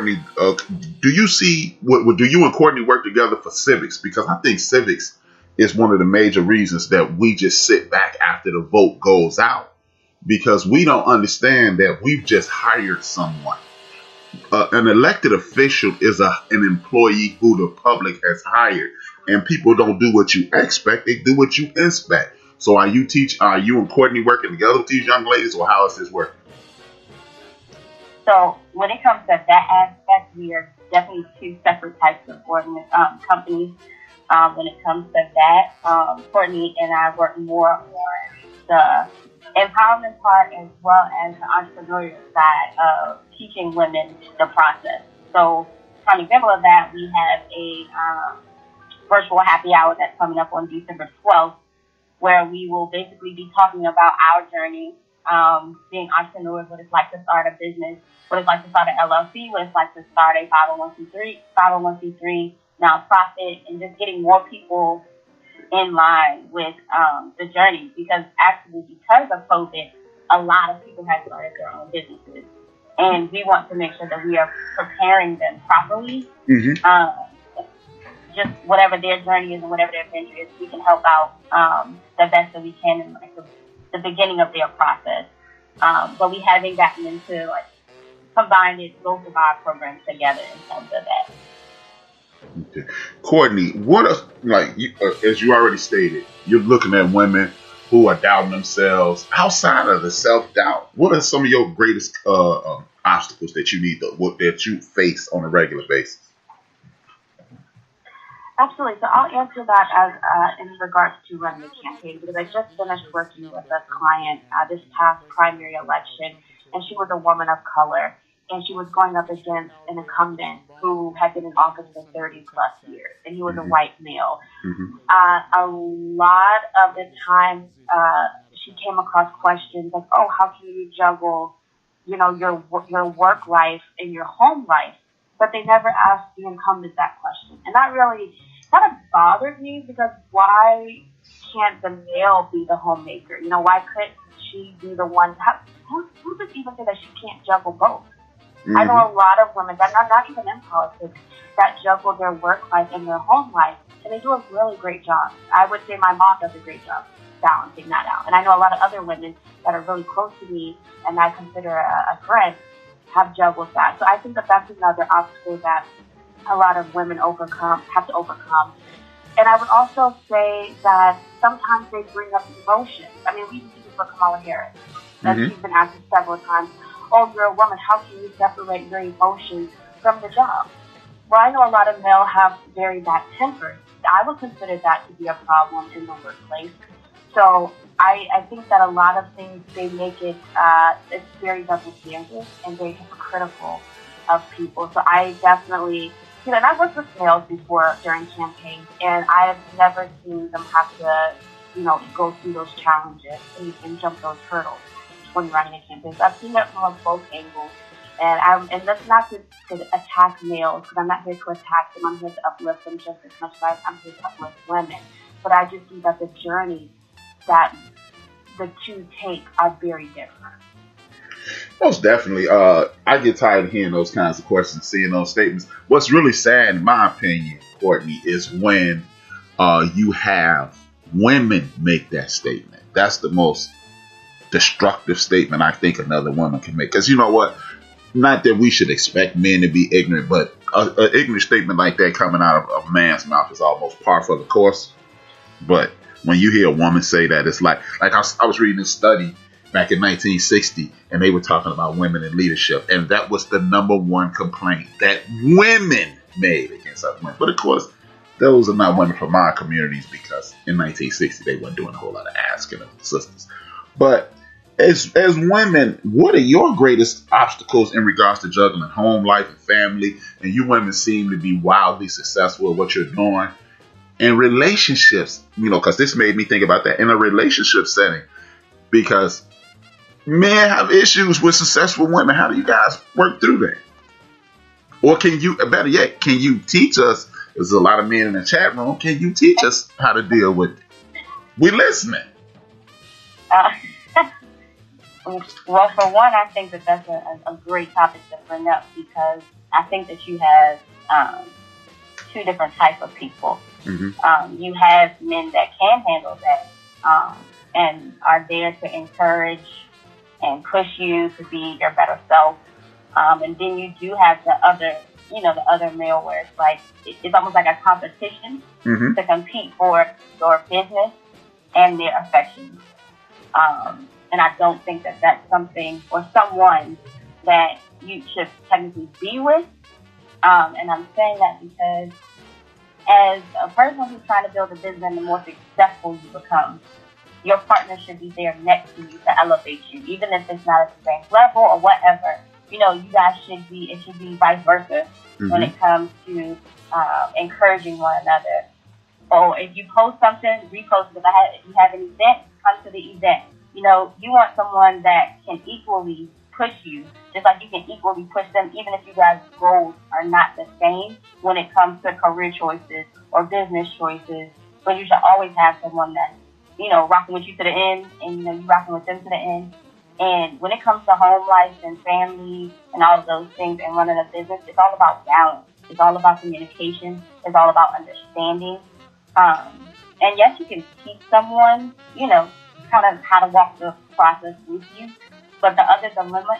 Courtney, do you see do you and Courtney work together for civics? Because I think civics is one of the major reasons that we just sit back after the vote goes out, because we don't understand that we've just hired someone. An elected official is an employee who the public has hired, and people don't do what you expect; they do what you inspect. So, are you and Courtney working together with these young ladies, or how is this working? So when it comes to that aspect, we are definitely two separate types of companies. When it comes to that, Courtney and I work more on the empowerment part as well as the entrepreneurial side of teaching women the process. So, for an example of that, we have a virtual happy hour that's coming up on December 12th, where we will basically be talking about our journey, being entrepreneurs, what it's like to start a business, what it's like to start an LLC, what it's like to start a 501c3 nonprofit, and just getting more people in line with the journey. Because of COVID, a lot of people have started their own businesses, and we want to make sure that we are preparing them properly. Just whatever their journey is and whatever their venture is, we can help out the best that we can in the beginning of their process. But we haven't gotten into combined both of our programs together in terms of that. Okay. Courtney, what as you already stated, you're looking at women who are doubting themselves. Outside of the self-doubt, what are some of your greatest obstacles that you face on a regular basis? Absolutely. So I'll answer that as in regards to running the campaign, because I just finished working with a client this past primary election, and she was a woman of color, and she was going up against an incumbent who had been in office for 30 plus years, and he was a white male. A lot of the time, she came across questions like, "Oh, how can you juggle, your work life and your home life?" But they never asked the incumbent that question, and that really kind of bothered me, because why can't the male be the homemaker? Why couldn't she be the one? Who does even say that she can't juggle both? I know a lot of women that not even in politics that juggle their work life and their home life, and they do a really great job. I would say my mom does a great job balancing that out. And I know a lot of other women that are really close to me and I consider a friend have juggled that. So I think that that's another obstacle that a lot of women have to overcome. And I would also say that sometimes they bring up emotions. I mean, we even see this with Kamala Harris. That she's been asked several times, "Oh, you're a woman. How can you separate your emotions from the job?" Well, I know a lot of males have very bad tempers. I would consider that to be a problem in the workplace. So I think that a lot of things, they make it, it's very double-standard and very hypocritical of people. So I definitely, and I've worked with males before during campaigns, and I've never seen them have to, go through those challenges and jump those hurdles when running a campaign. So I've seen it from both angles. And that's not to attack males, because I'm not here to attack them. I'm here to uplift them just as much as I'm here to uplift women. But I just think that the journey that the two take are very different. Most definitely. I get tired of hearing those kinds of questions, seeing those statements. What's really sad, in my opinion, Courtney, is when you have women make that statement. That's the most destructive statement I think another woman can make. Because you know what? Not that we should expect men to be ignorant, but an ignorant statement like that coming out of a man's mouth is almost par for the course. But when you hear a woman say that, it's like I was reading this study back in 1960, and they were talking about women in leadership, and that was the number one complaint that women made against other women. But of course, those are not women from our communities, because in 1960 they weren't doing a whole lot of asking of sisters. But as women, what are your greatest obstacles in regards to juggling home life and family? And you women seem to be wildly successful at what you're doing. In relationships, because this made me think about that in a relationship setting, because men have issues with successful women. How do you guys work through that? Or can you, better yet, can you teach us? There's a lot of men in the chat room. Can you teach us how to deal with it? We're listening. Well, for one, I think that that's a great topic to bring up, because I think that you have two different types of people. You have men that can handle that and are there to encourage and push you to be your better self. And then you do have the other male where it's like, it's almost like a competition to compete for your business and their affections. And I don't think that that's something or someone that you should technically be with. And I'm saying that because as a person who's trying to build a business, and the more successful you become, your partner should be there next to you to elevate you, even if it's not at the same level or whatever. You guys should be, it should be vice versa when it comes to encouraging one another. Or if you post something, repost it. If you have an event, come to the event. You want someone that can equally push you, just like you can equally push them, even if you guys' goals are not the same when it comes to career choices or business choices. But you should always have someone that's, rocking with you to the end, and, you rocking with them to the end. And when it comes to home life and family and all of those things and running a business, it's all about balance. It's all about communication. It's all about understanding. And yes, you can teach someone, kind of how to walk the process with you. But the other dilemma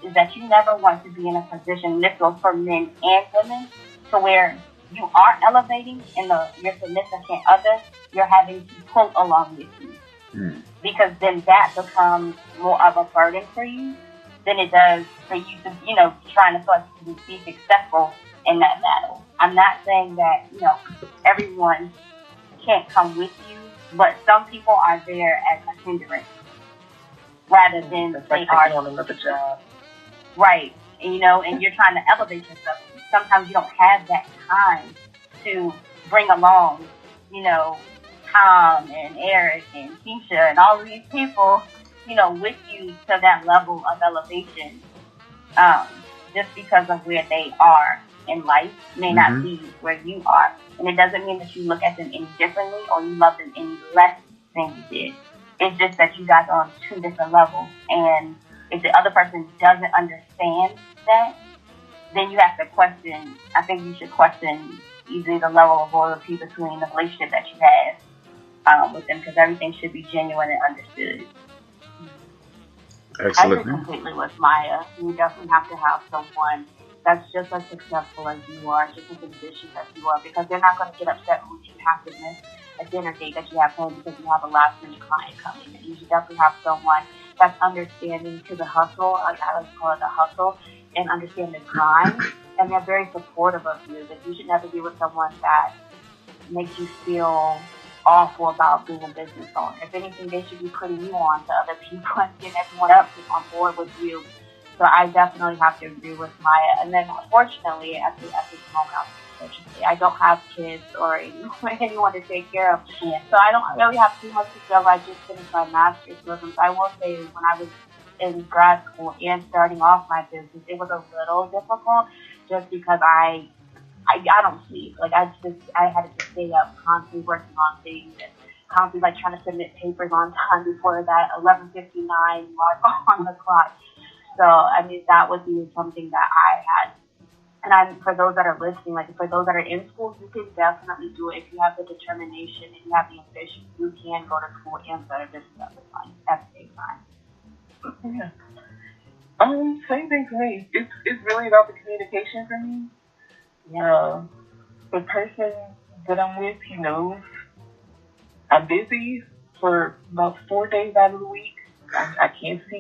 is that you never want to be in a position, this goes for men and women, to where you are elevating and your significant other, you're having to pull along with you. Because then that becomes more of a burden for you than it does for you to, trying to start to be successful in that battle. I'm not saying that, everyone can't come with you, but some people are there as a hindrance rather than they are on another job. Right. And, and you're trying to elevate yourself. Sometimes you don't have that time to bring along, Tom and Eric and Keisha and all of these people, with you to that level of elevation, just because of where they are in life may not be where you are. And it doesn't mean that you look at them any differently or you love them any less than you did. It's just that you guys are on two different levels. And if the other person doesn't understand that, then you have to question, I think you should question either the level of loyalty between the relationship that you have with them, because everything should be genuine and understood. Excellent. I agree completely with Maya. You definitely have to have someone that's just as successful as you are, just as ambitious as you are, because they're not going to get upset when you have to miss a dinner date that you have planned because you have a last-minute client coming. And you should definitely have someone that's understanding to the hustle, like I like to call it the hustle, and understand the grind, and they're very supportive of you. That you should never be with someone that makes you feel awful about being a business owner. If anything, they should be putting you on to other people and getting everyone else on board with you. So I definitely have to agree with Maya. And then, unfortunately, at this moment, I don't have kids or anyone to take care of. Yeah. So I don't really have too much to say. I just finished my master's program. So I will say, when I was in grad school and starting off my business, it was a little difficult just because I don't sleep. Like I had to just stay up, constantly working on things and constantly trying to submit papers on time before that 11:59 mark on the clock. So that would be something that I had. And for those that are listening, for those that are in school, you can definitely do it. If you have the determination and you have the ambition, you can go to school and start a business at the same time. Yeah. Same thing for me. It's really about the communication for me. Yeah. The person that I'm with, he knows I'm busy for about 4 days out of the week. I can't see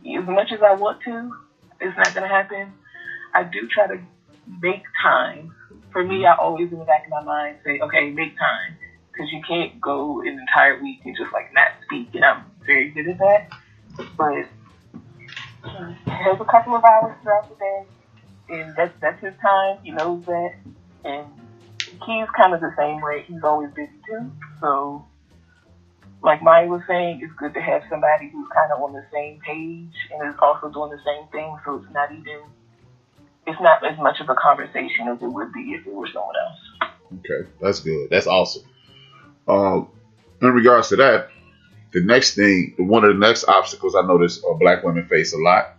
you as much as I want to. It's not going to happen. I do try to make time. For me, I always in the back of my mind say, okay, make time. Because you can't go an entire week and just not speak. And I'm very good at that. But there's a couple of hours throughout the day. And that's his time. He knows that. And he's kind of the same way. He's always busy too. So, like Maya was saying, it's good to have somebody who's kind of on the same page and is also doing the same thing. So it's not as much of a conversation as it would be if it were someone else. Okay, that's good. That's awesome. In regards to that, the next thing, one of the next obstacles I notice Black women face a lot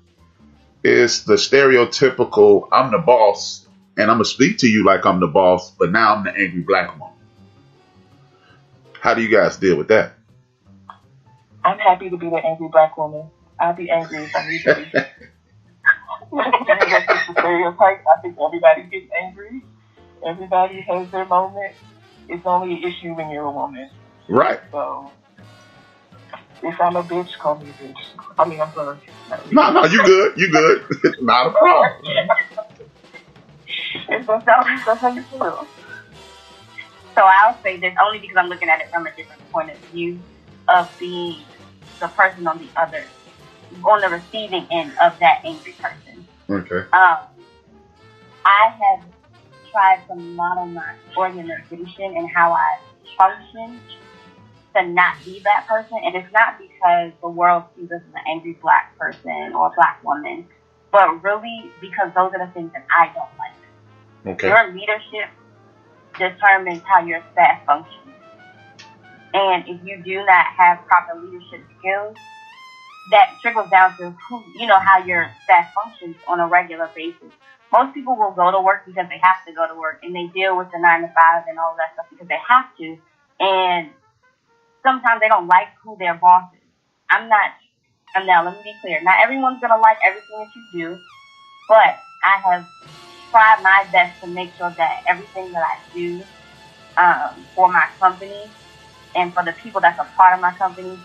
It's the stereotypical, I'm the boss, and I'm going to speak to you like I'm the boss, but now I'm the angry black woman. How do you guys deal with that? I'm happy to be the angry black woman. I'll be angry if I need to be. That's just the stereotype. I think everybody gets angry. Everybody has their moment. It's only an issue when you're a woman. Right. So, if I'm a bitch, call me a bitch. I mean, I'm sorry. No, you good. You good. Not a problem. That's how you feel. So I'll say this only because I'm looking at it from a different point of view of being the person on the receiving end of that angry person. Okay. I have tried to model my organization and how I function to not be that person. And it's not because the world sees us as an angry black person or black woman, but really because those are the things that I don't like. Okay. Your leadership determines how your staff functions. And if you do not have proper leadership skills, that trickles down to how your staff functions on a regular basis. Most people will go to work because they have to go to work, and they deal with the 9 to 5 and all that stuff because they have to. And sometimes they don't like who their boss is. Now let me be clear. Not everyone's going to like everything that you do, but I have tried my best to make sure that everything that I do for my company and for the people that's a part of my company,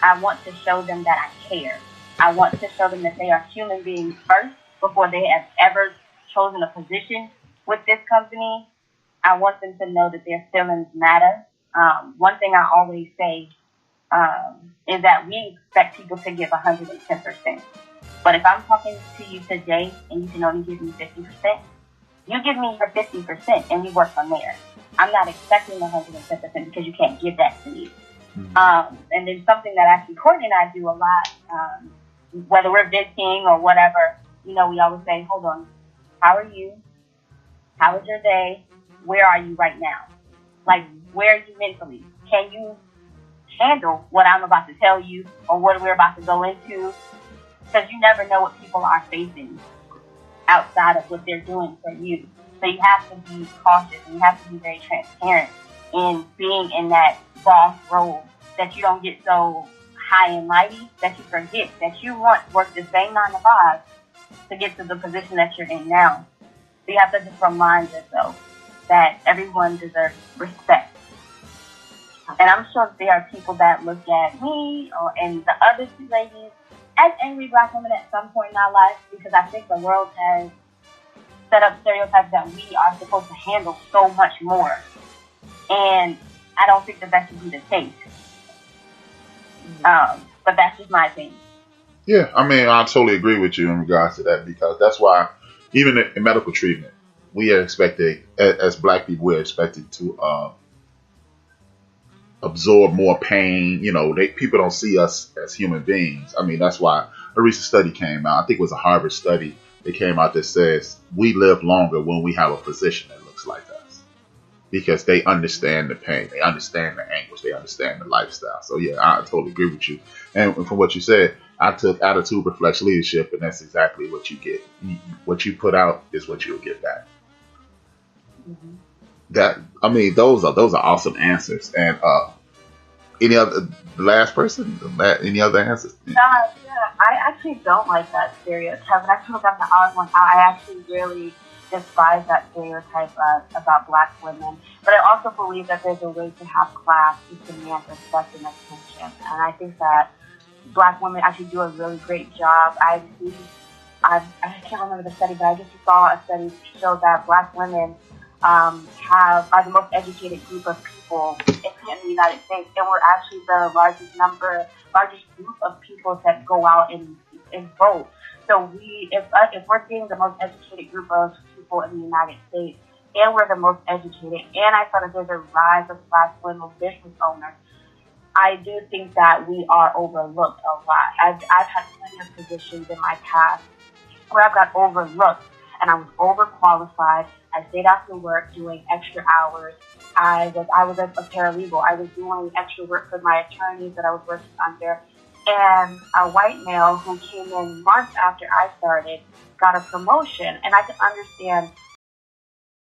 I want to show them that I care. I want to show them that they are human beings first before they have ever chosen a position with this company. I want them to know that their feelings matter. One thing I always say is that we expect people to give 110%. But if I'm talking to you today and you can only give me 50%, you give me your 50% and we work from there. I'm not expecting 110% because you can't give that to me. And then something that actually Courtney and I do a lot, whether we're visiting or whatever, we always say, hold on, how are you? How was your day? Where are you right now? Like, where are you mentally? Can you handle what I'm about to tell you or what we're about to go into? Because you never know what people are facing outside of what they're doing for you. So you have to be cautious and you have to be very transparent in being in that boss role, that you don't get so high and mighty that you forget that you want to work the same 9 to 5 to get to the position that you're in now. So you have to just remind yourself that everyone deserves respect. And I'm sure there are people that look at me and the other two ladies as angry black women at some point in our life, because I think the world has set up stereotypes that we are supposed to handle so much more. And I don't think that should be the case. But that's just my opinion. Yeah, I mean, I totally agree with you in regards to that, because that's why even in medical treatment, we are expected, as black people, we're expected to absorb more pain. People don't see us as human beings. I mean, that's why a recent study came out. I think it was a Harvard study that came out that says we live longer when we have a physician that looks like us, because they understand the pain, they understand the anguish, they understand the lifestyle. So yeah, I totally agree with you. And from what you said, I took attitude reflects leadership, and that's exactly what you get. What you put out is what you'll get back. Those are awesome answers. And any other last person? Any other answers? Yeah, I actually don't like that stereotype. And I feel like the odd one. I actually really despise that stereotype about black women. But I also believe that there's a way to have class to demand respect and attention. And I think that black women actually do a really great job. I can't remember the study, but I just saw a study to show that black women are the most educated group of people in the United States, and we're actually the largest group of people that go out and vote. So if we're being the most educated group of people in the United States, and we're the most educated, and I feel that there's a rise of black women business owners, I do think that we are overlooked a lot. I've had plenty of positions in my past where I've got overlooked, and I was overqualified. I stayed after work doing extra hours. I was a paralegal. I was doing extra work for my attorneys that I was working under. And a white male who came in months after I started got a promotion. And I could understand